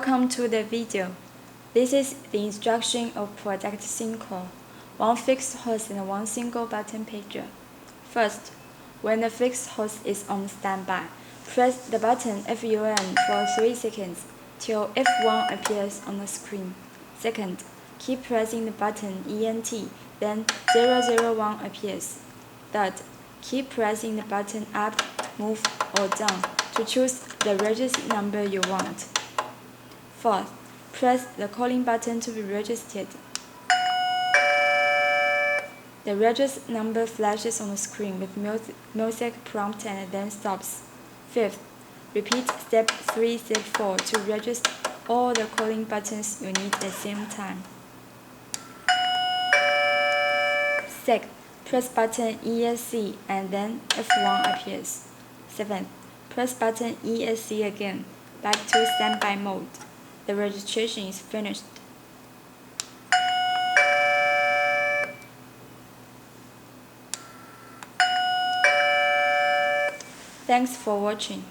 Welcome to the video. This is the instruction of product SINGCALL, one fixed host and one single button pager. First, when the fixed host is on standby, press the button FUN for 3 seconds till F1 appears on the screen. Second, keep pressing the button ENT, then 001 appears. Third, keep pressing the button up, move, or down to choose the register number you want. Fourth, press the calling button to be registered. The register number flashes on the screen with music prompt and then stops. Fifth, repeat step 3, step 4 to register all the calling buttons you need at the same time. Sixth, press button ESC and then F1 appears. Seventh, press button ESC again, back to standby mode. The registration is finished. Thanks for watching.